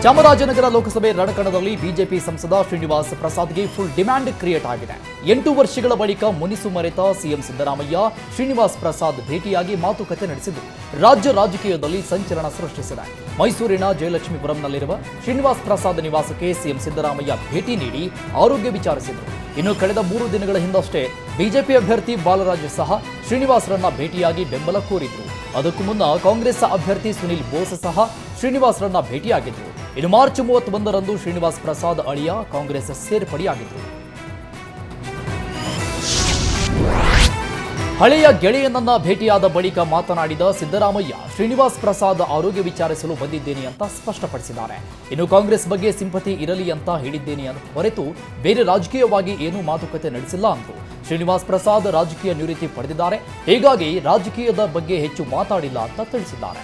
ಚಾಮರಾಜನಗರ ಲೋಕಸಭೆ ರಣಕಣದಲ್ಲಿ BJP ಸಂಸದ Srinivas ಪ್ರಸಾದ್ಗೆ full demand create ಆಗಿದೆ. 8 ವರ್ಷಗಳ ಬಳಿಕ ಮುನಿಸು ಮರೆತ ಸಿಎಂ ಸಿದ್ದರಾಮಯ್ಯ ಶ್ರೀನಿವಾಸ್ ಪ್ರಸಾದ್ ಭೇಟಿಯಾಗಿ ಮಾತುಕತೆ ನಡೆಸಿದ್ದು ರಾಜ್ಯ ರಾಜಕೀಯದಲ್ಲಿ ಸಂಚಲನ ಸೃಷ್ಟಿಸಿದೆ. ಮೈಸೂರಿನ ಜಯಲಕ್ಷ್ಮೀಪುರಂನಲ್ಲಿರುವ ಶ್ರೀನಿವಾಸ್ ಪ್ರಸಾದ್ ನಿವಾಸಕ್ಕೆ ಸಿಎಂ ಸಿದ್ದರಾಮಯ್ಯ ಭೇಟಿ ನೀಡಿ ಆರೋಗ್ಯ ವಿಚಾರಿಸಿದರು. ಇನ್ನು ಕಳೆದ 3 ದಿನಗಳ ಹಿಂದಷ್ಟೇ ಬಿಜೆಪಿ ಅಭ್ಯರ್ಥಿ ಬಾಲರಾಜ್ ಸಹ ಶ್ರೀನಿವಾಸ್ರನ್ನ ಭೇಟಿಯಾಗಿ ಬೆಂಬಲ ಕೋರಿದ್ರು. ಅದಕ್ಕೂ ಮುನ್ನ ಕಾಂಗ್ರೆಸ್ ಅಭ್ಯರ್ಥಿ ಸುನಿಲ್ ಬೋಸ್ ಸಹ ಶ್ರೀನಿವಾಸ್ರನ್ನ ಭೇಟಿಯಾಗಿದ್ರು. ಇನ್ನು ಮಾರ್ಚ್ 31ರಂದು ಶ್ರೀನಿವಾಸ್ ಪ್ರಸಾದ್ ಅಳಿಯ ಕಾಂಗ್ರೆಸ್ ಸೇರ್ಪಡೆಯಾಗಿದ್ರು. ಹಳೆಯ ಗೆಳೆಯನನ್ನ ಭೇಟಿಯಾದ ಬಳಿಕ ಮಾತನಾಡಿದ ಸಿದ್ದರಾಮಯ್ಯ ಶ್ರೀನಿವಾಸ್ ಪ್ರಸಾದ್ ಆರೋಗ್ಯ ವಿಚಾರಿಸಲು ಬಂದಿದ್ದೇನೆ ಅಂತ ಸ್ಪಷ್ಟಪಡಿಸಿದ್ದಾರೆ. ಇನ್ನು ಕಾಂಗ್ರೆಸ್ ಬಗ್ಗೆ ಸಿಂಪತಿ ಇರಲಿ ಅಂತ ಹೇಳಿದ್ದೇನೆ ಹೊರತು ಬೇರೆ ರಾಜಕೀಯವಾಗಿ ಏನೂ ಮಾತುಕತೆ ನಡೆಸಿಲ್ಲ ಅಂತು. ಶ್ರೀನಿವಾಸ್ ಪ್ರಸಾದ್ ರಾಜಕೀಯ ನಿವೃತ್ತಿ ಪಡೆದಿದ್ದಾರೆ, ಹೀಗಾಗಿ ರಾಜಕೀಯದ ಬಗ್ಗೆ ಹೆಚ್ಚು ಮಾತಾಡಿಲ್ಲ ಅಂತ ತಿಳಿಸಿದ್ದಾರೆ.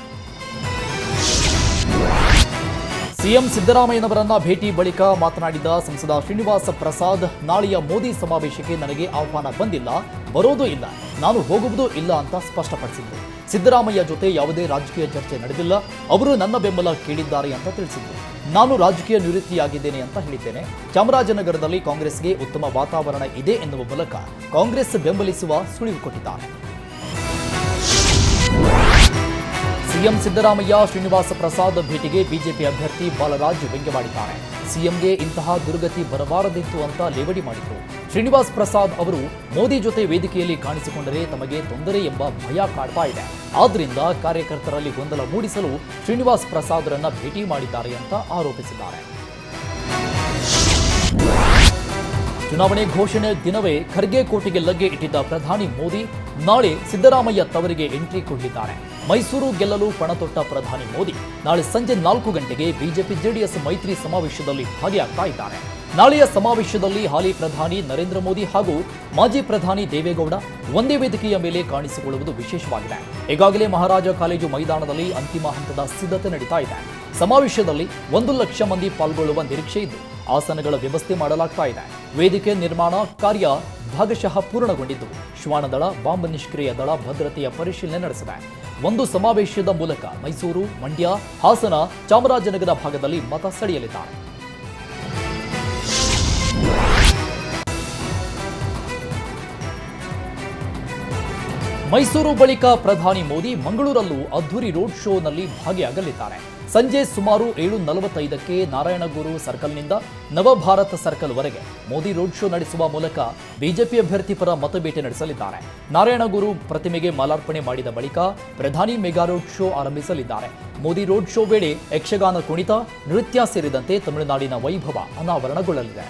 ಸಿಎಂ ಸಿದ್ದರಾಮಯ್ಯನವರನ್ನ ಭೇಟಿ ಬಳಿಕ ಮಾತನಾಡಿದ ಸಂಸದ ಶ್ರೀನಿವಾಸ್ ಪ್ರಸಾದ್, ನಾಳೆಯ ಮೋದಿ ಸಮಾವೇಶಕ್ಕೆ ನನಗೆ ಆಹ್ವಾನ ಬಂದಿಲ್ಲ, ಬರೋದೂ ಇಲ್ಲ, ನಾನು ಹೋಗುವುದೂ ಇಲ್ಲ ಅಂತ ಸ್ಪಷ್ಟಪಡಿಸಿದರು. ಸಿದ್ದರಾಮಯ್ಯ ಜೊತೆ ಯಾವುದೇ ರಾಜಕೀಯ ಚರ್ಚೆ ನಡೆದಿಲ್ಲ, ಅವರು ನನ್ನ ಬೆಂಬಲ ಕೇಳಿದ್ದಾರೆ ಅಂತ ತಿಳಿಸಿದರು. ನಾನು ರಾಜಕೀಯ ನಿವೃತ್ತಿಯಾಗಿದ್ದೇನೆ ಅಂತ ಹೇಳಿದ್ದೇನೆ. ಚಾಮರಾಜನಗರದಲ್ಲಿ ಕಾಂಗ್ರೆಸ್ಗೆ ಉತ್ತಮ ವಾತಾವರಣ ಇದೆ ಎನ್ನುವ ಮೂಲಕ ಕಾಂಗ್ರೆಸ್ ಬೆಂಬಲಿಸುವ ಸುಳಿವು ಕೊಟ್ಟಿದ್ದಾರೆ. ಸಿಎಂ ಸಿದ್ದರಾಮಯ್ಯ ಶ್ರೀನಿವಾಸ ಪ್ರಸಾದ್ ಭೇಟಿಗೆ ಬಿಜೆಪಿ ಅಭ್ಯರ್ಥಿ ಬಾಲರಾಜ್ ವ್ಯಂಗ್ಯವಾಡಿದ್ದಾರೆ. ಸಿಎಂಗೆ ಇಂತಹ ದುರ್ಗತಿ ಬರಬಾರದಿತ್ತು ಅಂತ ಲೇವಡಿ ಮಾಡಿದರು. ಶ್ರೀನಿವಾಸ್ ಪ್ರಸಾದ್ ಅವರು ಮೋದಿ ಜೊತೆ ವೇದಿಕೆಯಲ್ಲಿ ಕಾಣಿಸಿಕೊಂಡರೆ ತಮಗೆ ತೊಂದರೆ ಎಂಬ ಭಯ ಕಾಡ್ತಾ ಇದೆ. ಆದ್ದರಿಂದ ಕಾರ್ಯಕರ್ತರಲ್ಲಿ ಗೊಂದಲ ಮೂಡಿಸಲು ಶ್ರೀನಿವಾಸ್ ಪ್ರಸಾದ್ರನ್ನ ಭೇಟಿ ಮಾಡಿದ್ದಾರೆ ಅಂತ ಆರೋಪಿಸಿದ್ದಾರೆ. ಚುನಾವಣೆ ಘೋಷಣೆ ದಿನವೇ ಖರ್ಗೆ ಕೋಟೆಗೆ ಲಗ್ಗೆ ಇಟ್ಟಿದ್ದ ಪ್ರಧಾನಿ ಮೋದಿ ನಾಳೆ ಸಿದ್ದರಾಮಯ್ಯ ತವರಿಗೆ ಎಂಟ್ರಿ ಕೊಟ್ಟಿದ್ದಾರೆ. ಮೈಸೂರು ಗೆಲ್ಲಲು ಪಣತೊಟ್ಟ ಪ್ರಧಾನಿ ಮೋದಿ ನಾಳೆ ಸಂಜೆ 4 ಗಂಟೆಗೆ ಬಿಜೆಪಿ ಜೆಡಿಎಸ್ ಮೈತ್ರಿ ಸಮಾವೇಶದಲ್ಲಿ ಭಾಗಿಯಾಗ್ತಾ ಇದ್ದಾರೆ. ನಾಳೆಯ ಸಮಾವೇಶದಲ್ಲಿ ಹಾಲಿ ಪ್ರಧಾನಿ ನರೇಂದ್ರ ಮೋದಿ ಹಾಗೂ ಮಾಜಿ ಪ್ರಧಾನಿ ದೇವೇಗೌಡ ಒಂದೇ ವೇದಿಕೆಯ ಮೇಲೆ ಕಾಣಿಸಿಕೊಳ್ಳುವುದು ವಿಶೇಷವಾಗಿದೆ. ಈಗಾಗಲೇ ಮಹಾರಾಜ ಕಾಲೇಜು ಮೈದಾನದಲ್ಲಿ ಅಂತಿಮ ಹಂತದ ಸಿದ್ಧತೆ ನಡೀತಾ ಇದೆ. ಸಮಾವೇಶದಲ್ಲಿ 1 ಲಕ್ಷ ಮಂದಿ ಪಾಲ್ಗೊಳ್ಳುವ ನಿರೀಕ್ಷೆ ಇದ್ದು ಆಸನಗಳ ವ್ಯವಸ್ಥೆ ಮಾಡಲಾಗ್ತಾ ಇದೆ. ವೇದಿಕೆ ನಿರ್ಮಾಣ ಕಾರ್ಯ ಭಾಗಶಃ ಪೂರ್ಣಗೊಂಡಿದ್ದು ಶ್ವಾನದಳ, ಬಾಂಬ್ ನಿಷ್ಕ್ರಿಯ ದಳ ಭದ್ರತೆಯ ಪರಿಶೀಲನೆ ನಡೆಸಿದೆ. ಒಂದು ಸಮಾವೇಶದ ಮೂಲಕ ಮೈಸೂರು, ಮಂಡ್ಯ, ಹಾಸನ, ಚಾಮರಾಜನಗರ ಭಾಗದಲ್ಲಿ ಮತ ಸೆಳೆಯಲಿದ್ದಾರೆ. ಮೈಸೂರು ಬಳಿಕ ಪ್ರಧಾನಿ ಮೋದಿ ಮಂಗಳೂರಲ್ಲೂ ಅದ್ಧೂರಿ ರೋಡ್ ಶೋನಲ್ಲಿ ಭಾಗಿಯಾಗಲಿದ್ದಾರೆ. ಸಂಜೆ ಸುಮಾರು 7:45ಕ್ಕೆ ನಾರಾಯಣಗುರು ಸರ್ಕಲ್ನಿಂದ ನವಭಾರತ ಸರ್ಕಲ್ವರೆಗೆ ಮೋದಿ ರೋಡ್ ಶೋ ನಡೆಸುವ ಮೂಲಕ ಬಿಜೆಪಿ ಅಭ್ಯರ್ಥಿ ಪರ ಮತಬೇಟೆ ನಡೆಸಲಿದ್ದಾರೆ. ನಾರಾಯಣಗುರು ಪ್ರತಿಮೆಗೆ ಮಾಲಾರ್ಪಣೆ ಮಾಡಿದ ಬಳಿಕ ಪ್ರಧಾನಿ ಮೆಗಾ ರೋಡ್ ಶೋ ಆರಂಭಿಸಲಿದ್ದಾರೆ. ಮೋದಿ ರೋಡ್ ಶೋ ವೇಳೆ ಯಕ್ಷಗಾನ ಕುಣಿತ, ನೃತ್ಯ ಸೇರಿದಂತೆ ತಮಿಳುನಾಡಿನ ವೈಭವ ಅನಾವರಣಗೊಳ್ಳಲಿದೆ.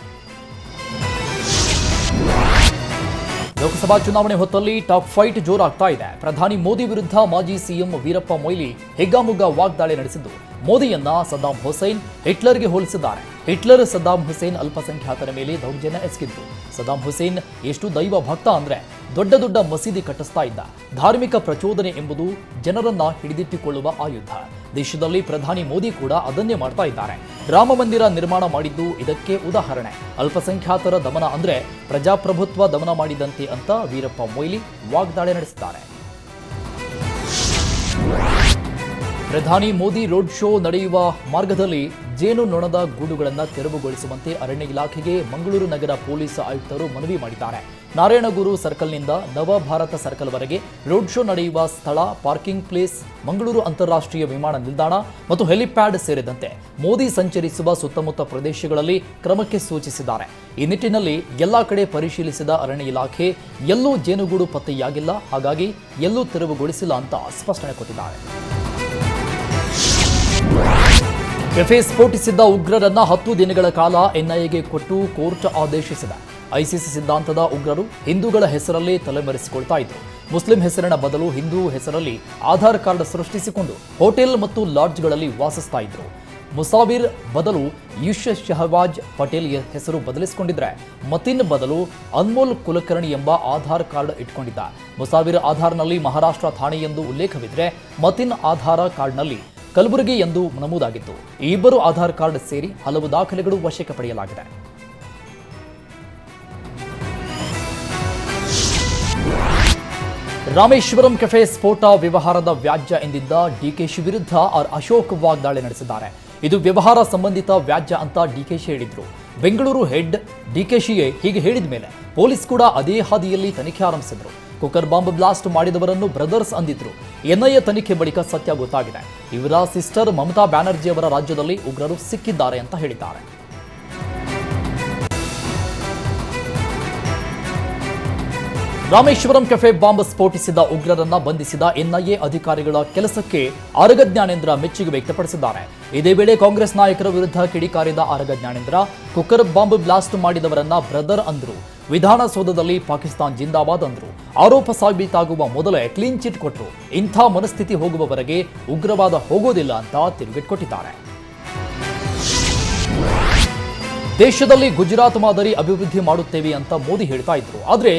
ಲೋಕಸಭಾ ಚುನಾವಣೆ ಹೊತ್ತಲ್ಲಿ ಟಾಪ್ ಫೈಟ್ ಜೋರಾಗ್ತಾ ಇದೆ. ಪ್ರಧಾನಿ ಮೋದಿ ವಿರುದ್ಧ ಮಾಜಿ ಸಿಎಂ ವೀರಪ್ಪ ಮೊಯ್ಲಿ ಹಿಗ್ಗಾಮುಗ್ಗಾ ವಾಗ್ದಾಳಿ ನಡೆಸಿದ್ದು ಮೋದಿಯನ್ನ ಸದ್ದಾಂ ಹುಸೇನ್, ಹಿಟ್ಲರ್ಗೆ ಹೋಲಿಸಿದ್ದಾರೆ. ಹಿಟ್ಲರ್ ಸದ್ದಾಂ ಹುಸೇನ್ ಅಲ್ಪಸಂಖ್ಯಾತರ ಮೇಲೆ ದೌರ್ಜನ್ಯ ಎಸಗಿದ್ರು. ಸದ್ದಾಂ ಹುಸೇನ್ ಎಷ್ಟು ದೈವ ಭಕ್ತ ಅಂದ್ರೆ ದೊಡ್ಡ ದೊಡ್ಡ ಮಸೀದಿ ಕಟ್ಟಿಸ್ತಾ ಇದ್ದ. ಧಾರ್ಮಿಕ ಪ್ರಚೋದನೆ ಎಂಬುದು ಜನರನ್ನ ಹಿಡಿದಿಟ್ಟುಕೊಳ್ಳುವ ಆಯುಧ. ದೇಶದಲ್ಲಿ ಪ್ರಧಾನಿ ಮೋದಿ ಕೂಡ ಅದನ್ನೇ ಮಾಡ್ತಾ ಇದ್ದಾರೆ. ರಾಮ ಮಂದಿರ ನಿರ್ಮಾಣ ಮಾಡಿದ್ದು ಇದಕ್ಕೆ ಉದಾಹರಣೆ. ಅಲ್ಪಸಂಖ್ಯಾತರ ದಮನ ಅಂದ್ರೆ ಪ್ರಜಾಪ್ರಭುತ್ವ ದಮನ ಮಾಡಿದಂತೆ ಅಂತ ವೀರಪ್ಪ ಮೊಯ್ಲಿ ವಾಗ್ದಾಳಿ ನಡೆಸಿದ್ದಾರೆ. ಪ್ರಧಾನಿ ಮೋದಿ ರೋಡ್ ಶೋ ನಡೆಯುವ ಮಾರ್ಗದಲ್ಲಿ ಜೇನು ನೊಣದ ಗೂಡುಗಳನ್ನು ತೆರವುಗೊಳಿಸುವಂತೆ ಅರಣ್ಯ ಇಲಾಖೆಗೆ ಮಂಗಳೂರು ನಗರ ಪೊಲೀಸ್ ಆಯುಕ್ತರು ಮನವಿ ಮಾಡಿದ್ದಾರೆ. ನಾರಾಯಣಗುರು ಸರ್ಕಲ್ನಿಂದ ನವಭಾರತ ಸರ್ಕಲ್ವರೆಗೆ ರೋಡ್ ಶೋ ನಡೆಯುವ ಸ್ಥಳ, ಪಾರ್ಕಿಂಗ್ ಪ್ಲೇಸ್, ಮಂಗಳೂರು ಅಂತಾರಾಷ್ಟ್ರೀಯ ವಿಮಾನ ನಿಲ್ದಾಣ ಮತ್ತು ಹೆಲಿಪ್ಯಾಡ್ ಸೇರಿದಂತೆ ಮೋದಿ ಸಂಚರಿಸುವ ಸುತ್ತಮುತ್ತ ಪ್ರದೇಶಗಳಲ್ಲಿ ಕ್ರಮಕ್ಕೆ ಸೂಚಿಸಿದ್ದಾರೆ. ಈ ನಿಟ್ಟಿನಲ್ಲಿ ಎಲ್ಲಾ ಕಡೆ ಪರಿಶೀಲಿಸಿದ ಅರಣ್ಯ ಇಲಾಖೆ ಎಲ್ಲೂ ಜೇನುಗೂಡು ಪತ್ತೆಯಾಗಿಲ್ಲ, ಹಾಗಾಗಿ ಎಲ್ಲೂ ತೆರವುಗೊಳಿಸಿಲ್ಲ ಅಂತ ಸ್ಪಷ್ಟನೆ ಕೊಟ್ಟಿದ್ದಾರೆ. ಕೆಫೆ ಸ್ಫೋಟಿಸಿದ್ದ ಉಗ್ರರನ್ನ 10 ದಿನಗಳ ಕಾಲ ಎನ್ಐಎಗೆ ಕೊಟ್ಟು ಕೋರ್ಟ್ ಆದೇಶಿಸಿದೆ. ಐಸಿಸ್ ಸಿದ್ಧಾಂತದ ಉಗ್ರರು ಹಿಂದೂಗಳ ಹೆಸರಲ್ಲೇ ತಲೆಮರೆಸಿಕೊಳ್ತಾ ಇದ್ರು. ಮುಸ್ಲಿಂ ಹೆಸರಿನ ಬದಲು ಹಿಂದೂ ಹೆಸರಲ್ಲಿ ಆಧಾರ್ ಕಾರ್ಡ್ ಸೃಷ್ಟಿಸಿಕೊಂಡು ಹೋಟೆಲ್ ಮತ್ತು ಲಾಡ್ಜ್ಗಳಲ್ಲಿ ವಾಸಿಸ್ತಾ ಇದ್ರು. ಮುಸಾವಿರ್ ಬದಲು ಯುಷ್ ಶಹವಾಜ್ ಪಟೇಲ್ ಹೆಸರು ಬದಲಿಸಿಕೊಂಡಿದ್ರೆ ಮತಿನ್ ಬದಲು ಅನ್ಮೋಲ್ ಕುಲಕರ್ಣಿ ಎಂಬ ಆಧಾರ್ ಕಾರ್ಡ್ ಇಟ್ಕೊಂಡಿದ್ದ. ಮುಸಾವಿರ್ ಆಧಾರ್ನಲ್ಲಿ ಮಹಾರಾಷ್ಟ್ರ ಥಾಣೆ ಎಂದು ಉಲ್ಲೇಖವಿದ್ರೆ ಮತಿನ್ ಆಧಾರ್ ಕಾರ್ಡ್ನಲ್ಲಿ ಕಲಬುರಗಿ ಎಂದು ನಮೂದಾಗಿತ್ತು. ಈ ಇಬ್ಬರು ಆಧಾರ್ ಕಾರ್ಡ್ ಸೇರಿ ಹಲವು ದಾಖಲೆಗಳು ವಶಕ್ಕೆ ಪಡೆಯಲಾಗಿದೆ. ರಾಮೇಶ್ವರಂ ಕೆಫೆ ಸ್ಫೋಟ ವ್ಯವಹಾರದ ವ್ಯಾಜ್ಯ ಎಂದಿದ್ದ ಡಿಕೆಶಿ ವಿರುದ್ಧ ಅಶೋಕ್ ವಾಗ್ದಾಳಿ ನಡೆಸಿದ್ದಾರೆ. ಇದು ವ್ಯವಹಾರ ಸಂಬಂಧಿತ ವ್ಯಾಜ್ಯ ಅಂತ ಡಿಕೆಶಿ ಹೇಳಿದ್ರು. ಬೆಂಗಳೂರು ಹೆಡ್ ಡಿಕೆಶಿಗೆ ಹೀಗೆ ಹೇಳಿದ ಮೇಲೆ ಪೊಲೀಸ್ ಕೂಡ ಅದೇ ಹಾದಿಯಲ್ಲಿ ತನಿಖೆ ಆರಂಭಿಸಿದ್ರು. ಕುಕ್ಕರ್ ಬಾಂಬ್ ಬ್ಲಾಸ್ಟ್ ಮಾಡಿದವರನ್ನು ಬ್ರದರ್ಸ್ ಅಂದಿದ್ರು. ಎನ್ಐಎ ತನಿಖೆ ಬಳಿಕ ಸತ್ಯ ಗೊತ್ತಾಗಿದೆ. ಇವರ ಸಿಸ್ಟರ್ ಮಮತಾ ಬ್ಯಾನರ್ಜಿ ಅವರ ರಾಜ್ಯದಲ್ಲಿ ಉಗ್ರರು ಸಿಕ್ಕಿದ್ದಾರೆ ಅಂತ ಹೇಳಿದ್ದಾರೆ. ರಾಮೇಶ್ವರಂ ಕೆಫೆ ಬಾಂಬ್ ಸ್ಫೋಟಿಸಿದ ಉಗ್ರರನ್ನ ಬಂಧಿಸಿದ ಎನ್ಐಎ ಅಧಿಕಾರಿಗಳ ಕೆಲಸಕ್ಕೆ ಆರಗ ಜ್ಞಾನೇಂದ್ರ ಮೆಚ್ಚುಗೆ ವ್ಯಕ್ತಪಡಿಸಿದ್ದಾರೆ. ಇದೇ ವೇಳೆ ಕಾಂಗ್ರೆಸ್ ನಾಯಕರ ವಿರುದ್ಧ ಕಿಡಿಕಾರಿದ Araga Jnanendra cooker bomb blast ಮಾಡಿದವರನ್ನ ಬ್ರದರ್ ಅಂದ್ರು. ವಿಧಾನಸೌಧದಲ್ಲಿ ಪಾಕಿಸ್ತಾನ್ ಜಿಂದಾಬಾದ್ ಅಂದ್ರು. ಆರೋಪ ಸಾಬೀತಾಗುವ ಮೊದಲೇ ಕ್ಲೀನ್ ಚಿಟ್ ಕೊಟ್ಟರು. ಇಂಥ ಮನಸ್ಥಿತಿ ಹೋಗುವವರೆಗೆ ಉಗ್ರವಾದ ಹೋಗೋದಿಲ್ಲ ಅಂತ ತಿರುಗೇಟು ಕೊಟ್ಟಿದ್ದಾರೆ. ದೇಶದಲ್ಲಿ ಗುಜರಾತ್ ಮಾದರಿ ಅಭಿವೃದ್ಧಿ ಮಾಡುತ್ತೇವೆ ಅಂತ ಮೋದಿ ಹೇಳ್ತಾ ಇದ್ರು. ಆದರೆ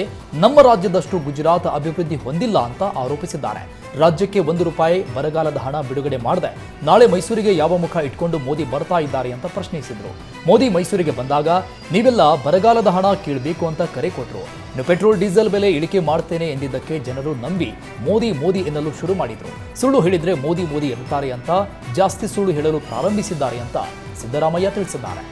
ನಮ್ಮ ರಾಜ್ಯದಷ್ಟು ಗುಜರಾತ್ ಅಭಿವೃದ್ಧಿ ಹೊಂದಿಲ್ಲ ಅಂತ ಆರೋಪಿಸಿದ್ದಾರೆ. ರಾಜ್ಯಕ್ಕೆ ₹1 ಬರಗಾಲದ ಹಣ ಬಿಡುಗಡೆ ಮಾಡದೆ ನಾಳೆ ಮೈಸೂರಿಗೆ ಯಾವ ಮುಖ ಇಟ್ಕೊಂಡು ಮೋದಿ ಬರ್ತಾ ಇದ್ದಾರೆ ಅಂತ ಪ್ರಶ್ನಿಸಿದ್ರು. ಮೋದಿ ಮೈಸೂರಿಗೆ ಬಂದಾಗ ನೀವೆಲ್ಲ ಬರಗಾಲದ ಹಣ ಕೀಳಬೇಕು ಅಂತ ಕರೆ ಕೊಟ್ಟರು. ಪೆಟ್ರೋಲ್ ಡೀಸೆಲ್ ಬೆಲೆ ಇಳಿಕೆ ಮಾಡ್ತೇನೆ ಎಂದಿದ್ದಕ್ಕೆ ಜನರು ನಂಬಿ ಮೋದಿ ಮೋದಿ ಎನ್ನಲು ಶುರು ಮಾಡಿದ್ರು. ಸುಳ್ಳು ಹೇಳಿದ್ರೆ ಮೋದಿ ಮೋದಿ ಎನ್ನುತ್ತಾರೆ ಅಂತ ಜಾಸ್ತಿ ಸುಳ್ಳು ಹೇಳಲು ಪ್ರಾರಂಭಿಸಿದ್ದಾರೆ ಅಂತ ಸಿದ್ದರಾಮಯ್ಯ ತಿಳಿಸಿದ್ದಾರೆ.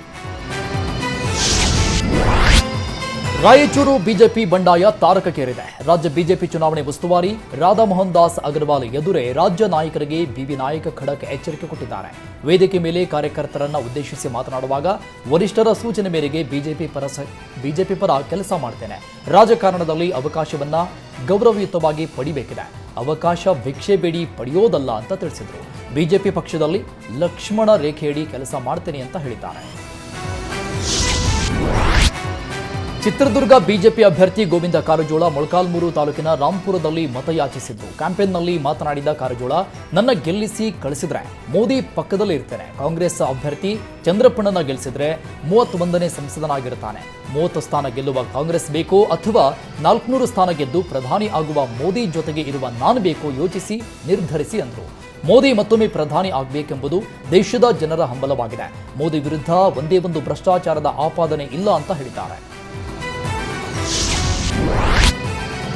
ರಾಯಚೂರು ಬಿಜೆಪಿ ಬಂಡಾಯ ತಾರಕಕ್ಕೇರಿದೆ. ರಾಜ್ಯ ಬಿಜೆಪಿ ಚುನಾವಣೆ ಉಸ್ತುವಾರಿ ರಾಧಾಮೋಹನ್ ದಾಸ್ ಅಗರ್ವಾಲ್ ಎದುರೇ ರಾಜ್ಯ ನಾಯಕರಿಗೆ ಬಿವಿ ನಾಯಕ ಖಡಕ್ ಎಚ್ಚರಿಕೆ ಕೊಟ್ಟಿದ್ದಾರೆ. ವೇದಿಕೆ ಮೇಲೆ ಕಾರ್ಯಕರ್ತರನ್ನ ಉದ್ದೇಶಿಸಿ ಮಾತನಾಡುವಾಗ ವರಿಷ್ಠರ ಸೂಚನೆ ಮೇರೆಗೆ ಬಿಜೆಪಿ ಪರ ಕೆಲಸ ಮಾಡ್ತೇನೆ. ರಾಜಕಾರಣದಲ್ಲಿ ಅವಕಾಶವನ್ನ ಗೌರವಯುತವಾಗಿ ಪಡಿಬೇಕಿದೆ. ಅವಕಾಶ ಭಿಕ್ಷೆ ಬೇಡಿ ಪಡೆಯೋದಲ್ಲ ಅಂತ ತಿಳಿಸಿದ್ರು. ಬಿಜೆಪಿ ಪಕ್ಷದಲ್ಲಿ ಲಕ್ಷ್ಮಣ ರೇಖೆಯಡಿ ಕೆಲಸ ಮಾಡ್ತೇನೆ ಅಂತ ಹೇಳಿದ್ದಾರೆ. ಚಿತ್ರದುರ್ಗ ಬಿಜೆಪಿ ಅಭ್ಯರ್ಥಿ ಗೋವಿಂದ ಕಾರಜೋಳ ಮೊಳಕಾಲ್ಮೂರು ತಾಲೂಕಿನ ರಾಂಪುರದಲ್ಲಿ ಮತಯಾಚಿಸಿದ್ರು. ಕ್ಯಾಂಪೇನ್ನಲ್ಲಿ ಮಾತನಾಡಿದ ಕಾರಜೋಳ, ನನ್ನ ಗೆಲ್ಲಿಸಿ ಕಳಿಸಿದ್ರೆ ಮೋದಿ ಪಕ್ಕದಲ್ಲಿ ಇರ್ತೇನೆ. ಕಾಂಗ್ರೆಸ್ ಅಭ್ಯರ್ಥಿ ಚಂದ್ರಪ್ಪನನ್ನ ಗೆಲ್ಲಿಸಿದ್ರೆ 31ನೇ ಸಂಸದನಾಗಿರ್ತಾನೆ. 30 ಸ್ಥಾನ ಗೆಲ್ಲುವ ಕಾಂಗ್ರೆಸ್ ಬೇಕೋ ಅಥವಾ 400 ಸ್ಥಾನ ಗೆದ್ದು ಪ್ರಧಾನಿ ಆಗುವ ಮೋದಿ ಜೊತೆಗೆ ಇರುವ ನಾನು ಬೇಕೋ ಯೋಚಿಸಿ ನಿರ್ಧರಿಸಿ ಅಂದ್ರು. ಮೋದಿ ಮತ್ತೊಮ್ಮೆ ಪ್ರಧಾನಿ ಆಗಬೇಕೆಂಬುದು ದೇಶದ ಜನರ ಹಂಬಲವಾಗಿದೆ. ಮೋದಿ ವಿರುದ್ಧ ಒಂದೇ ಒಂದು ಭ್ರಷ್ಟಾಚಾರದ ಆಪಾದನೆ ಇಲ್ಲ ಅಂತ ಹೇಳಿದ್ದಾರೆ.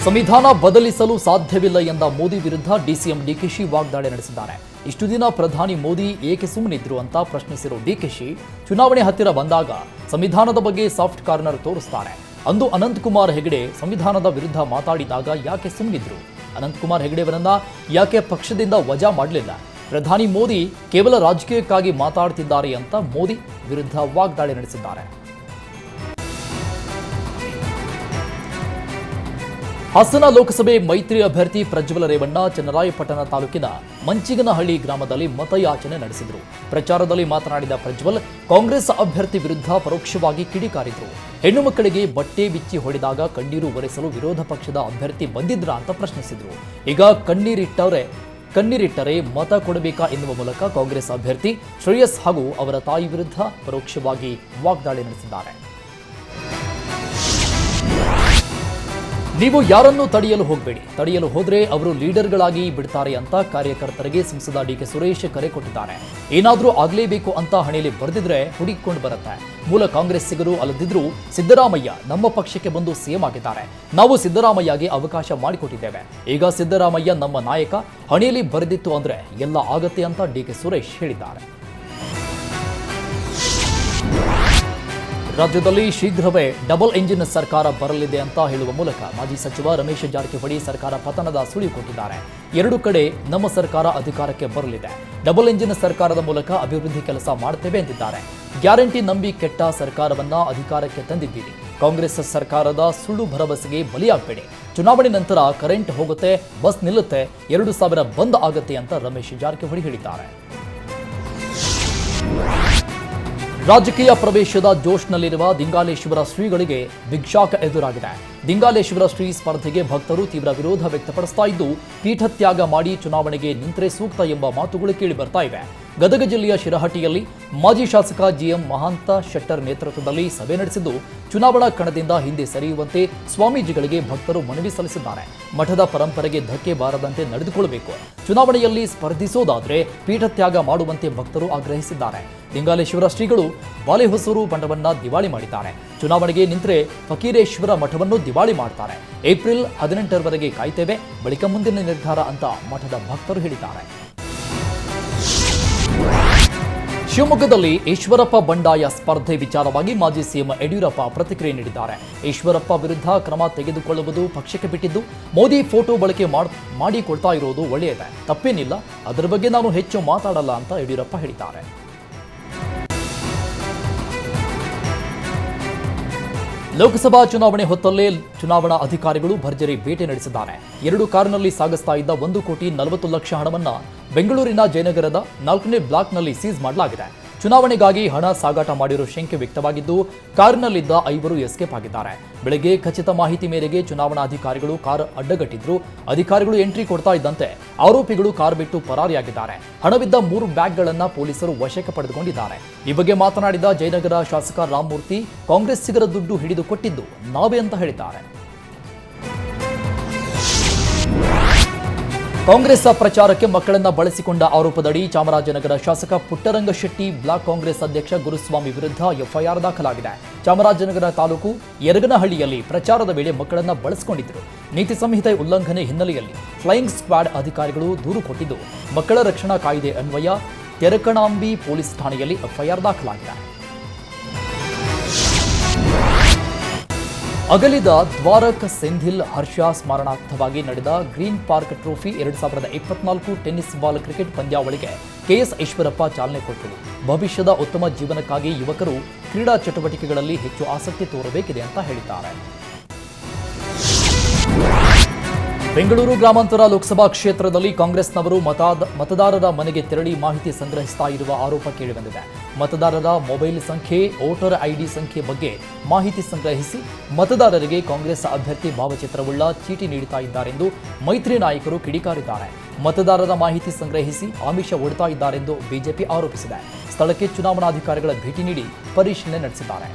ಸಂವಿಧಾನ ಬದಲಿಸಲು ಸಾಧ್ಯವಿಲ್ಲ ಎಂದ ಮೋದಿ ವಿರುದ್ಧ ಡಿಸಿಎಂ ಡಿಕೆಶಿ ವಾಗ್ದಾಳಿ ನಡೆಸಿದ್ದಾರೆ. ಇಷ್ಟು ದಿನ ಪ್ರಧಾನಿ ಮೋದಿ ಏಕೆ ಸುಮ್ಮನಿದ್ರು ಅಂತ ಪ್ರಶ್ನಿಸಿರೋ ಡಿಕೆಶಿ, ಚುನಾವಣೆ ಹತ್ತಿರ ಬಂದಾಗ ಸಂವಿಧಾನದ ಬಗ್ಗೆ ಸಾಫ್ಟ್ ಕಾರ್ನರ್ ತೋರಿಸ್ತಾರೆ. ಅಂದು ಅನಂತಕುಮಾರ್ ಹೆಗಡೆ ಸಂವಿಧಾನದ ವಿರುದ್ಧ ಮಾತಾಡಿದಾಗ ಯಾಕೆ ಸುಮ್ಮನಿದ್ರು? ಅನಂತಕುಮಾರ್ ಹೆಗಡೆಯವರನ್ನ ಯಾಕೆ ಪಕ್ಷದಿಂದ ವಜಾ ಮಾಡಲಿಲ್ಲ? ಪ್ರಧಾನಿ ಮೋದಿ ಕೇವಲ ರಾಜಕೀಯಕ್ಕಾಗಿ ಮಾತಾಡ್ತಿದ್ದಾರೆ ಅಂತ ಮೋದಿ ವಿರುದ್ಧ ವಾಗ್ದಾಳಿ ನಡೆಸಿದ್ದಾರೆ. ಹಾಸನ ಲೋಕಸಭೆ ಮೈತ್ರಿ ಅಭ್ಯರ್ಥಿ ಪ್ರಜ್ವಲ ರೇವಣ್ಣ ಚನ್ನರಾಯಪಟ್ಟಣ ತಾಲೂಕಿನ ಮಂಚಿಗನಹಳ್ಳಿ ಗ್ರಾಮದಲ್ಲಿ ಮತಯಾಚನೆ ನಡೆಸಿದರು. ಪ್ರಚಾರದಲ್ಲಿ ಮಾತನಾಡಿದ ಪ್ರಜ್ವಲ್, ಕಾಂಗ್ರೆಸ್ ಅಭ್ಯರ್ಥಿ ವಿರುದ್ಧ ಪರೋಕ್ಷವಾಗಿ ಕಿಡಿಕಾರಿದ್ರು. ಹೆಣ್ಣು ಮಕ್ಕಳಿಗೆ ಬಟ್ಟೆ ಬಿಚ್ಚಿ ಹೊಡೆದಾಗ ಕಣ್ಣೀರು ಒರೆಸಲು ವಿರೋಧ ಪಕ್ಷದ ಅಭ್ಯರ್ಥಿ ಬಂದಿದ್ರಾ ಅಂತ ಪ್ರಶ್ನಿಸಿದ್ರು. ಈಗ ಕಣ್ಣೀರಿಟ್ಟರೆ ಮತ ಕೊಡಬೇಕಾ ಎನ್ನುವ ಮೂಲಕ ಕಾಂಗ್ರೆಸ್ ಅಭ್ಯರ್ಥಿ ಶ್ರೇಯಸ್ ಹಾಗೂ ಅವರ ತಾಯಿ ವಿರುದ್ಧ ಪರೋಕ್ಷವಾಗಿ ವಾಗ್ದಾಳಿ ನಡೆಸಿದ್ದಾರೆ. ನೀವು ಯಾರನ್ನೂ ತಡೆಯಲು ಹೋಗಬೇಡಿ. ತಡೆಯಲು ಹೋದ್ರೆ ಅವರು ಲೀಡರ್ಗಳಾಗಿ ಬಿಡ್ತಾರೆ ಅಂತ ಕಾರ್ಯಕರ್ತರಿಗೆ ಸಂಸದ ಡಿಕೆ ಸುರೇಶ್ ಕರೆ ಕೊಟ್ಟಿದ್ದಾರೆ. ಏನಾದರೂ ಆಗಲೇಬೇಕು ಅಂತ ಹಣೆಯಲ್ಲಿ ಬರೆದಿದ್ರೆ ಹುಡುಕಿಕೊಂಡು ಬರುತ್ತೆ. ಮೂಲ ಕಾಂಗ್ರೆಸ್ಸಿಗರು ಅಲ್ಲದಿದ್ರೂ ಸಿದ್ದರಾಮಯ್ಯ ನಮ್ಮ ಪಕ್ಷಕ್ಕೆ ಬಂದು ಸಿಎಂ ಆಗಿದ್ದಾರೆ. ನಾವು ಸಿದ್ದರಾಮಯ್ಯಗೆ ಅವಕಾಶ ಮಾಡಿಕೊಟ್ಟಿದ್ದೇವೆ. ಈಗ ಸಿದ್ದರಾಮಯ್ಯ ನಮ್ಮ ನಾಯಕ. ಹಣೆಯಲ್ಲಿ ಬರೆದಿತ್ತು ಅಂದ್ರೆ ಎಲ್ಲ ಆಗತ್ತೆ ಅಂತ ಡಿಕೆ ಸುರೇಶ್ ಹೇಳಿದ್ದಾರೆ. ರಾಜ್ಯದಲ್ಲಿ ಶೀಘ್ರವೇ ಡಬಲ್ ಎಂಜಿನ್ ಸರ್ಕಾರ ಬರಲಿದೆ ಅಂತ ಹೇಳುವ ಮೂಲಕ ಮಾಜಿ ಸಚಿವ ರಮೇಶ್ ಜಾರಕಿಹೊಳಿ ಸರ್ಕಾರ ಪತನದ ಸುಳಿವು ಕೊಟ್ಟಿದ್ದಾರೆ. 2 ಕಡೆ ನಮ್ಮ ಸರ್ಕಾರ ಅಧಿಕಾರಕ್ಕೆ ಬರಲಿದೆ. ಡಬಲ್ ಎಂಜಿನ್ ಸರ್ಕಾರದ ಮೂಲಕ ಅಭಿವೃದ್ಧಿ ಕೆಲಸ ಮಾಡ್ತೇವೆ ಎಂದಿದ್ದಾರೆ. ಗ್ಯಾರಂಟಿ ನಂಬಿ ಕೆಟ್ಟ ಸರ್ಕಾರವನ್ನ ಅಧಿಕಾರಕ್ಕೆ ತಂದಿದ್ದೀರಿ. ಕಾಂಗ್ರೆಸ್ ಸರ್ಕಾರದ ಸುಳ್ಳು ಭರವಸೆಗೆ ಬಲಿಯಾಗಬೇಡಿ. ಚುನಾವಣೆ ನಂತರ ಕರೆಂಟ್ ಹೋಗುತ್ತೆ, ಬಸ್ ನಿಲ್ಲುತ್ತೆ, 2000 ಬಂದ್ ಆಗುತ್ತೆ ಅಂತ ರಮೇಶ್ ಜಾರಕಿಹೊಳಿ ಹೇಳಿದ್ದಾರೆ. ರಾಜಕೀಯ ಪ್ರವೇಶದ ಜೋಶ್ನಲ್ಲಿರುವ ದಿಂಗಾಲೇಶ್ವರ ಶ್ರೀಗಳಿಗೆ ಬಿಗ್ ಶಾಕ್ ಎದುರಾಗಿದೆ. ದಿಂಗಾಲೇಶ್ವರ ಶ್ರೀ ಸ್ಪರ್ಧೆಗೆ ಭಕ್ತರು ತೀವ್ರ ವಿರೋಧ ವ್ಯಕ್ತಪಡಿಸ್ತಾ ಇದ್ದು, ಪೀಠತ್ಯಾಗ ಮಾಡಿ ಚುನಾವಣೆಗೆ ನಿಂತರೆ ಸೂಕ್ತ ಎಂಬ ಮಾತುಗಳು ಕೇಳಿ ಬರ್ತಾ ಇವೆ. ಗದಗ ಜಿಲ್ಲೆಯ ಶಿರಹಟ್ಟಿಯಲ್ಲಿ ಮಾಜಿ ಶಾಸಕ ಜಿಎಂ ಮಹಾಂತ ಶೆಟ್ಟರ್ ನೇತೃತ್ವದಲ್ಲಿ ಸಭೆ ನಡೆಸಿದ್ದು, ಚುನಾವಣಾ ಕಣದಿಂದ ಹಿಂದೆ ಸರಿಯುವಂತೆ ಸ್ವಾಮೀಜಿಗಳಿಗೆ ಭಕ್ತರು ಮನವಿ ಸಲ್ಲಿಸಿದ್ದಾರೆ. ಮಠದ ಪರಂಪರೆಗೆ ಧಕ್ಕೆ ಬಾರದಂತೆ ನಡೆದುಕೊಳ್ಳಬೇಕು. ಚುನಾವಣೆಯಲ್ಲಿ ಸ್ಪರ್ಧಿಸೋದಾದ್ರೆ ಪೀಠತ್ಯಾಗ ಮಾಡುವಂತೆ ಭಕ್ತರು ಆಗ್ರಹಿಸಿದ್ದಾರೆ. ದಿಂಗಾಲೇಶ್ವರ ಶ್ರೀಗಳು ಬಾಲೆಹೊಸೂರು ಮಠವನ್ನ ದಿವಾಳಿ ಮಾಡಿದ್ದಾರೆ. ಚುನಾವಣೆಗೆ ನಿಂತರೆ ಫಕೀರೇಶ್ವರ ಮಠವನ್ನು ದಿವಾಳಿ ಮಾಡ್ತಾರೆ. ಏಪ್ರಿಲ್ 18ರವರೆಗೆ ಕಾಯ್ತೇವೆ, ಬಳಿಕ ಮುಂದಿನ ನಿರ್ಧಾರ ಅಂತ ಮಠದ ಭಕ್ತರು ಹೇಳಿದ್ದಾರೆ. ಶಿವಮೊಗ್ಗದಲ್ಲಿ ಈಶ್ವರಪ್ಪ ಬಂಡಾಯ ಸ್ಪರ್ಧೆ ವಿಚಾರವಾಗಿ ಮಾಜಿ ಸಿಎಂ ಯಡಿಯೂರಪ್ಪ ಪ್ರತಿಕ್ರಿಯೆ ನೀಡಿದ್ದಾರೆ. ಈಶ್ವರಪ್ಪ ವಿರುದ್ಧ ಕ್ರಮ ತೆಗೆದುಕೊಳ್ಳುವುದು ಪಕ್ಷಕ್ಕೆ ಬಿಟ್ಟಿದ್ದು, ಮೋದಿ ಫೋಟೋ ಬಳಕೆ ಮಾಡಿಕೊಳ್ತಾ ಇರೋದು ಒಳ್ಳೆಯದೇ, ತಪ್ಪೇನಿಲ್ಲ, ಅದರ ಬಗ್ಗೆ ನಾನು ಹೆಚ್ಚು ಮಾತಾಡಲ್ಲ ಅಂತ ಯಡಿಯೂರಪ್ಪ ಹೇಳಿದ್ದಾರೆ. ಲೋಕಸಭಾ ಚುನಾವಣೆ ಹೊತ್ತಲ್ಲೇ ಚುನಾವಣಾ ಅಧಿಕಾರಿಗಳು ಭರ್ಜರಿ ಬೇಟೆ ನಡೆಸಿದ್ದಾರೆ. 2 ಕಾರಿನಲ್ಲಿ ಸಾಗಿಸ್ತಾ ಇದ್ದ 1,40,00,000 ಹಣವನ್ನು ಬೆಂಗಳೂರಿನ ಜಯನಗರದ 4ನೇ ಬ್ಲಾಕ್ನಲ್ಲಿ ಸೀಸ್ ಮಾಡಲಾಗಿದೆ. ಚುನಾವಣೆಗಾಗಿ ಹಣ ಸಾಗಾಟ ಮಾಡಿರುವ ಶಂಕೆ ವ್ಯಕ್ತವಾಗಿದ್ದು, ಕಾರಿನಲ್ಲಿದ್ದ 5 ಎಸ್ಕೇಪ್ ಆಗಿದ್ದಾರೆ. ಬೆಳಗ್ಗೆ ಖಚಿತ ಮಾಹಿತಿ ಮೇರೆಗೆ ಚುನಾವಣಾಧಿಕಾರಿಗಳು ಕಾರ್ ಅಡ್ಡಗಟ್ಟಿದ್ರು. ಅಧಿಕಾರಿಗಳು ಎಂಟ್ರಿ ಕೊಡ್ತಾ ಇದ್ದಂತೆ ಆರೋಪಿಗಳು ಕಾರ್ ಬಿಟ್ಟು ಪರಾರಿಯಾಗಿದ್ದಾರೆ. ಹಣವಿದ್ದ 3 ಬ್ಯಾಗ್ಗಳನ್ನು ಪೊಲೀಸರು ವಶಕ್ಕೆ ಪಡೆದುಕೊಂಡಿದ್ದಾರೆ. ಈ ಬಗ್ಗೆ ಮಾತನಾಡಿದ ಜಯನಗರ ಶಾಸಕ ರಾಮಮೂರ್ತಿ, ಕಾಂಗ್ರೆಸ್ಸಿಗರ ದುಡ್ಡು ಹಿಡಿದು ಕೊಟ್ಟಿದ್ದು ನಾವೇ ಅಂತ ಹೇಳಿದ್ದಾರೆ. ಕಾಂಗ್ರೆಸ್ ಪ್ರಚಾರಕ್ಕೆ ಮಕ್ಕಳನ್ನ ಬಳಸಿಕೊಂಡ ಆರೋಪದಡಿ ಚಾಮರಾಜನಗರ ಶಾಸಕ ಪುಟ್ಟರಂಗಶೆಟ್ಟಿ, ಬ್ಲಾಕ್ ಕಾಂಗ್ರೆಸ್ ಅಧ್ಯಕ್ಷ ಗುರುಸ್ವಾಮಿ ವಿರುದ್ಧ ಎಫ್ಐಆರ್ ದಾಖಲಾಗಿದೆ. ಚಾಮರಾಜನಗರ ತಾಲೂಕು ಯರಗನಹಳ್ಳಿಯಲ್ಲಿ ಪ್ರಚಾರದ ವೇಳೆ ಮಕ್ಕಳನ್ನ ಬಳಸಿಕೊಂಡಿದ್ದರು. ನೀತಿ ಸಂಹಿತೆ ಉಲ್ಲಂಘನೆ ಹಿನ್ನೆಲೆಯಲ್ಲಿ ಫ್ಲೈಯಿಂಗ್ ಸ್ಕ್ವಾಡ್ ಅಧಿಕಾರಿಗಳು ದೂರು ಕೊಟ್ಟಿದ್ದು, ಮಕ್ಕಳ ರಕ್ಷಣಾ ಕಾಯ್ದೆ ಅನ್ವಯ ತೆರಕಣಾಂಬಿ ಪೊಲೀಸ್ ಠಾಣೆಯಲ್ಲಿ ಎಫ್ಐಆರ್ ದಾಖಲಾಗಿದೆ. ಅಗಲಿದ ದ್ವಾರಕ್ ಸೆಂಧಿಲ್ ಹರ್ಷ ಸ್ಮರಣಾರ್ಥವಾಗಿ ನಡೆದ green park trophy 2024 tennis ball cricket ಪಂದ್ಯಾವಳಿಗೆ ಕೆಎಸ್ ಈಶ್ವರಪ್ಪ ಚಾಲನೆ ಕೊಟ್ಟರು. ಭವಿಷ್ಯದ ಉತ್ತಮ ಜೀವನಕ್ಕಾಗಿ ಯುವಕರು ಕ್ರೀಡಾ ಚಟುವಟಿಕೆಗಳಲ್ಲಿ ಹೆಚ್ಚು ಆಸಕ್ತಿ ತೋರಬೇಕಿದೆ ಅಂತ ಹೇಳಿದ್ದಾರೆ. ಬೆಂಗಳೂರು ಗ್ರಾಮಾಂತರ ಲೋಕಸಭಾ ಕ್ಷೇತ್ರದಲ್ಲಿ ಕಾಂಗ್ರೆಸ್ನವರು ಮತದಾರರ ಮನೆಗೆ ತೆರಳಿ ಮಾಹಿತಿ ಸಂಗ್ರಹಿಸ್ತಾ ಇರುವ ಆರೋಪ ಕೇಳಿಬಂದಿದೆ. ಮತದಾರರ ಮೊಬೈಲ್ ಸಂಖ್ಯೆ, ವೋಟರ್ ಐಡಿ ಸಂಖ್ಯೆ ಬಗ್ಗೆ ಮಾಹಿತಿ ಸಂಗ್ರಹಿಸಿ ಮತದಾರರಿಗೆ ಕಾಂಗ್ರೆಸ್ ಅಭ್ಯರ್ಥಿ ಭಾವಚಿತ್ರವುಳ್ಳ ಚೀಟಿ ನೀಡುತ್ತಾ ಇದ್ದಾರೆಂದು ಮೈತ್ರಿ ನಾಯಕರು ಕಿಡಿಕಾರಿದ್ದಾರೆ. ಮತದಾರರ ಮಾಹಿತಿ ಸಂಗ್ರಹಿಸಿ ಆಮಿಷ ಒಡ್ತಾ ಇದ್ದಾರೆಂದು ಬಿಜೆಪಿ ಆರೋಪಿಸಿದೆ. ಸ್ಥಳಕ್ಕೆ ಚುನಾವಣಾಧಿಕಾರಿಗಳ ಭೇಟಿ ನೀಡಿ ಪರಿಶೀಲನೆ ನಡೆಸಿದ್ದಾರೆ.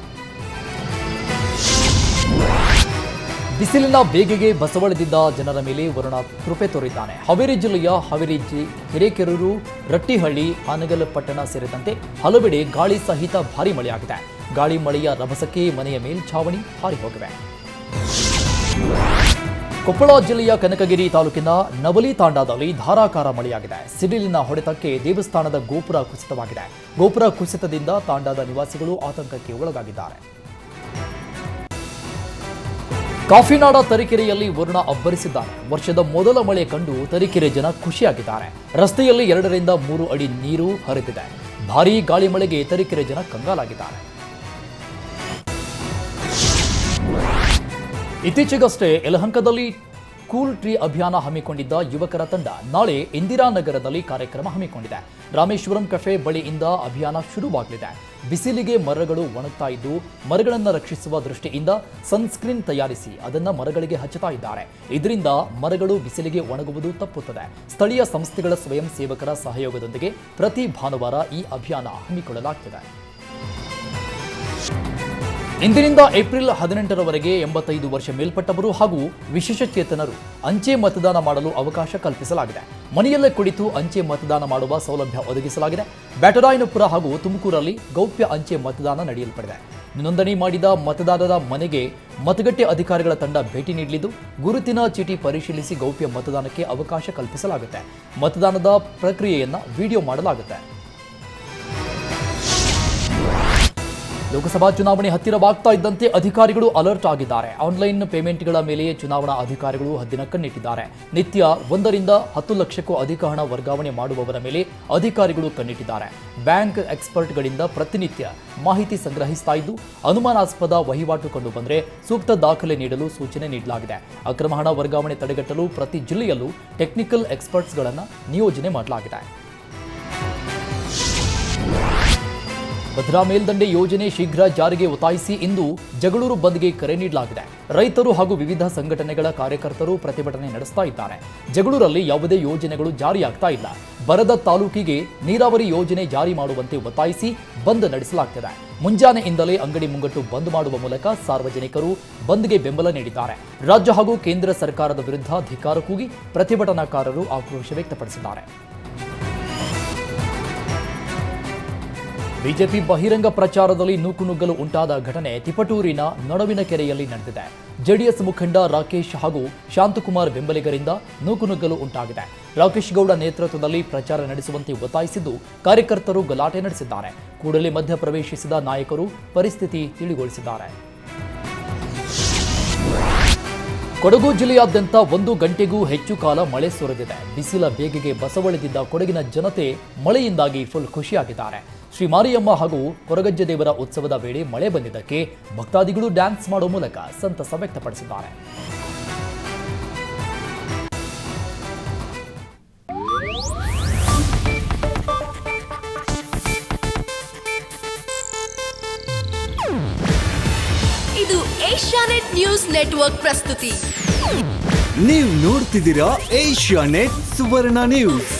ಬಿಸಿಲಿನ ಬೇಗೆಗೆ ಬಸವಳಿದಿದ್ದ ಜನರ ಮೇಲೆ ವರುಣ ಕೃಪೆ ತೋರಿದ್ದಾನೆ. ಹಾವೇರಿ ಜಿಲ್ಲೆಯ ಹಾವೇರಿ ಹಿರೇಕೆರೂರು, ರಟ್ಟಿಹಳ್ಳಿ, ಹಾನಗಲ್ ಪಟ್ಟಣ ಸೇರಿದಂತೆ ಹಲವೆಡೆ ಗಾಳಿ ಸಹಿತ ಭಾರೀ ಮಳೆಯಾಗಿದೆ. ಗಾಳಿ ಮಳೆಯ ರಭಸಕ್ಕೆ ಮನೆಯ ಮೇಲ್ಛಾವಣಿ ಹಾರಿ ಹೋಗಿವೆ. ಕೊಪ್ಪಳ ಜಿಲ್ಲೆಯ ಕನಕಗಿರಿ ತಾಲೂಕಿನ ನವಲಿ ತಾಂಡಾದಲ್ಲಿ ಧಾರಾಕಾರ ಮಳೆಯಾಗಿದೆ. ಸಿಡಿಲಿನ ಹೊಡೆತಕ್ಕೆ ದೇವಸ್ಥಾನದ ಗೋಪುರ ಕುಸಿತವಾಗಿದೆ. ಗೋಪುರ ಕುಸಿತದಿಂದ ತಾಂಡಾದ ನಿವಾಸಿಗಳು ಆತಂಕಕ್ಕೆ ಒಳಗಾಗಿದ್ದಾರೆ. ಕಾಫಿನಾಡ ತರೀಕೆರೆಯಲ್ಲಿ ವರುಣ ಅಬ್ಬರಿಸಿದ್ದಾನೆ. ವರ್ಷದ ಮೊದಲ ಮಳೆ ಕಂಡು ತರೀಕೆರೆ ಜನ ಖುಷಿಯಾಗಿದ್ದಾರೆ. ರಸ್ತೆಯಲ್ಲಿ 2 ರಿಂದ 3 ಅಡಿ ನೀರು ಹರಿದಿದೆ. ಭಾರೀ ಗಾಳಿ ಮಳೆಗೆ ತರೀಕೆರೆ ಜನ ಕಂಗಾಲಾಗಿದ್ದಾರೆ. ಇತ್ತೀಚೆಗಷ್ಟೇ ಯಲಹಂಕದಲ್ಲಿ ಕೂಲ್ ಟ್ರೀ ಅಭಿಯಾನ ಹಮ್ಮಿಕೊಂಡಿದ್ದ ಯುವಕರ ತಂಡ ನಾಳೆ ಇಂದಿರಾನಗರದಲ್ಲಿ ಕಾರ್ಯಕ್ರಮ ಹಮ್ಮಿಕೊಂಡಿದೆ. ರಾಮೇಶ್ವರಂ ಕೆಫೆ ಬಳಿಯಿಂದ ಅಭಿಯಾನ ಶುರುವಾಗಲಿದೆ. ಬಿಸಿಲಿಗೆ ಮರಗಳು ಒಣಗ್ತಾ ಇದ್ದು, ಮರಗಳನ್ನು ರಕ್ಷಿಸುವ ದೃಷ್ಟಿಯಿಂದ ಸನ್ಸ್ಕ್ರೀನ್ ತಯಾರಿಸಿ ಅದನ್ನು ಮರಗಳಿಗೆ ಹಚ್ಚುತ್ತಾ ಇದ್ದಾರೆ. ಇದರಿಂದ ಮರಗಳು ಬಿಸಿಲಿಗೆ ಒಣಗುವುದು ತಪ್ಪುತ್ತದೆ. ಸ್ಥಳೀಯ ಸಂಸ್ಥೆಗಳ ಸ್ವಯಂ ಸೇವಕರ ಸಹಯೋಗದೊಂದಿಗೆ ಪ್ರತಿ ಭಾನುವಾರ ಈ ಅಭಿಯಾನ ಹಮ್ಮಿಕೊಳ್ಳಲಾಗುತ್ತದೆ. ಇಂದಿನಿಂದ ಏಪ್ರಿಲ್ 18ರವರೆಗೆ 85 ವರ್ಷ ಮೇಲ್ಪಟ್ಟವರು ಹಾಗೂ ವಿಶೇಷಚೇತನರು ಅಂಚೆ ಮತದಾನ ಮಾಡಲು ಅವಕಾಶ ಕಲ್ಪಿಸಲಾಗಿದೆ. ಮನೆಯಲ್ಲೇ ಕುಳಿತು ಅಂಚೆ ಮತದಾನ ಮಾಡುವ ಸೌಲಭ್ಯ ಒದಗಿಸಲಾಗಿದೆ. ಬ್ಯಾಟರಾಯನಪುರ ಹಾಗೂ ತುಮಕೂರಲ್ಲಿ ಗೌಪ್ಯ ಅಂಚೆ ಮತದಾನ ನಡೆಯಲ್ಪಡಿದೆ. ನೋಂದಣಿ ಮಾಡಿದ ಮತದಾರರ ಮನೆಗೆ ಮತಗಟ್ಟೆ ಅಧಿಕಾರಿಗಳ ತಂಡ ಭೇಟಿ ನೀಡಲಿದ್ದು, ಗುರುತಿನ ಚೀಟಿ ಪರಿಶೀಲಿಸಿ ಗೌಪ್ಯ ಮತದಾನಕ್ಕೆ ಅವಕಾಶ ಕಲ್ಪಿಸಲಾಗುತ್ತೆ. ಮತದಾನದ ಪ್ರಕ್ರಿಯೆಯನ್ನು ವಿಡಿಯೋ ಮಾಡಲಾಗುತ್ತೆ. ಲೋಕಸಭಾ ಚುನಾವಣೆ ಹತ್ತಿರವಾಗ್ತಾ ಇದ್ದಂತೆ ಅಧಿಕಾರಿಗಳು ಅಲರ್ಟ್ ಆಗಿದ್ದಾರೆ. ಆನ್ಲೈನ್ ಪೇಮೆಂಟ್ಗಳ ಮೇಲೆಯೇ ಚುನಾವಣಾ ಅಧಿಕಾರಿಗಳು ಹದ್ದಿನ ಕಣ್ಣಿಟ್ಟಿದ್ದಾರೆ. ನಿತ್ಯ 1 ರಿಂದ 10 ಲಕ್ಷಕ್ಕೂ ಅಧಿಕ ಹಣ ವರ್ಗಾವಣೆ ಮಾಡುವವರ ಮೇಲೆ ಅಧಿಕಾರಿಗಳು ಕಣ್ಣಿಟ್ಟಿದ್ದಾರೆ. ಬ್ಯಾಂಕ್ ಎಕ್ಸ್ಪರ್ಟ್ಗಳಿಂದ ಪ್ರತಿನಿತ್ಯ ಮಾಹಿತಿ ಸಂಗ್ರಹಿಸ್ತಾ ಇದ್ದು, ಅನುಮಾನಾಸ್ಪದ ವಹಿವಾಟು ಕಂಡು ಬಂದರೆ ಸೂಕ್ತ ದಾಖಲೆ ನೀಡಲು ಸೂಚನೆ ನೀಡಲಾಗಿದೆ. ಅಕ್ರಮ ಹಣ ವರ್ಗಾವಣೆ ತಡೆಗಟ್ಟಲು ಪ್ರತಿ ಜಿಲ್ಲೆಯಲ್ಲೂ ಟೆಕ್ನಿಕಲ್ ಎಕ್ಸ್ಪರ್ಟ್ಸ್ಗಳನ್ನು ನಿಯೋಜನೆ ಮಾಡಲಾಗಿದೆ. ಭದ್ರಾ ಮೇಲ್ದಂಡೆ ಯೋಜನೆ ಶೀಘ್ರ ಜಾರಿಗೆ ಒತ್ತಾಯಿಸಿ ಇಂದು ಜಗಳೂರು ಬಂದ್ಗೆ ಕರೆ ನೀಡಲಾಗಿದೆ. ರೈತರು ಹಾಗೂ ವಿವಿಧ ಸಂಘಟನೆಗಳ ಕಾರ್ಯಕರ್ತರು ಪ್ರತಿಭಟನೆ ನಡೆಸ್ತಾ ಇದ್ದಾರೆ. ಜಗಳೂರಲ್ಲಿ ಯಾವುದೇ ಯೋಜನೆಗಳು ಜಾರಿಯಾಗ್ತಾ ಇಲ್ಲ. ಬರದ ತಾಲೂಕಿಗೆ ನೀರಾವರಿ ಯೋಜನೆ ಜಾರಿ ಮಾಡುವಂತೆ ಒತ್ತಾಯಿಸಿ ಬಂದ್ ನಡೆಸಲಾಗುತ್ತಿದೆ. ಮುಂಜಾನೆಯಿಂದಲೇ ಅಂಗಡಿ ಮುಂಗಟ್ಟು ಬಂದ್ ಮಾಡುವ ಮೂಲಕ ಸಾರ್ವಜನಿಕರು ಬಂದ್ಗೆ ಬೆಂಬಲ ನೀಡಿದ್ದಾರೆ. ರಾಜ್ಯ ಹಾಗೂ ಕೇಂದ್ರ ಸರ್ಕಾರದ ವಿರುದ್ಧ ಧಿಕ್ಕಾರ ಕೂಗಿ ಪ್ರತಿಭಟನಾಕಾರರು ಆಕ್ರೋಶ ವ್ಯಕ್ತಪಡಿಸಿದ್ದಾರೆ. ಬಿಜೆಪಿ ಬಹಿರಂಗ ಪ್ರಚಾರದಲ್ಲಿ ನೂಕುನುಗ್ಗಲು ಉಂಟಾದ ಘಟನೆ ತಿಪಟೂರಿನ ನಡುವಿನಕೆರೆಯಲ್ಲಿ ನಡೆದಿದೆ. ಜೆಡಿಎಸ್ ಮುಖಂಡ ರಾಕೇಶ್ ಹಾಗೂ ಶಾಂತಕುಮಾರ್ ಬೆಂಬಲಿಗರಿಂದ ನೂಕುನುಗ್ಗಲು ಉಂಟಾಗಿದೆ. ರಾಕೇಶ್ ಗೌಡ ನೇತೃತ್ವದಲ್ಲಿ ಪ್ರಚಾರ ನಡೆಸುವಂತೆ ಒತ್ತಾಯಿಸಿದ್ದು ಕಾರ್ಯಕರ್ತರು ಗಲಾಟೆ ನಡೆಸಿದ್ದಾರೆ. ಕೂಡಲೇ ಮಧ್ಯಪ್ರವೇಶಿಸಿದ ನಾಯಕರು ಪರಿಸ್ಥಿತಿ ತಿಳಿಗೊಳಿಸಿದ್ದಾರೆ. ಕೊಡಗು ಜಿಲ್ಲೆಯಾದ್ಯಂತ 1 ಗಂಟೆಗೂ ಹೆಚ್ಚು ಕಾಲ ಮಳೆ ಸುರಿದಿದೆ. ಬಿಸಿಲ ಬೇಗೆಗೆ ಬಸವಳಿದಿದ್ದ ಕೊಡಗಿನ ಜನತೆ ಮಳೆಯಿಂದಾಗಿ ಫುಲ್ ಖುಷಿಯಾಗಿದ್ದಾರೆ. ಶ್ರೀ ಮಾರಿಯಮ್ಮ ಹಾಗೂ ಕೊರಗಜ್ಜ ದೇವರ ಉತ್ಸವದ ವೇಳೆ ಮಳೆ ಬಂದಿದ್ದಕ್ಕೆ ಭಕ್ತಾದಿಗಳು ಡ್ಯಾನ್ಸ್ ಮಾಡುವ ಮೂಲಕ ಸಂತಸ ವ್ಯಕ್ತಪಡಿಸಿದ್ದಾರೆ. ಇದು ಏಷ್ಯಾನೆಟ್ ನ್ಯೂಸ್ ನೆಟ್ವರ್ಕ್ ಪ್ರಸ್ತುತಿ. ನೀವು ನೋಡ್ತಿದ್ದೀರಾ ಏಷ್ಯಾನೆಟ್ ಸುವರ್ಣ ನ್ಯೂಸ್.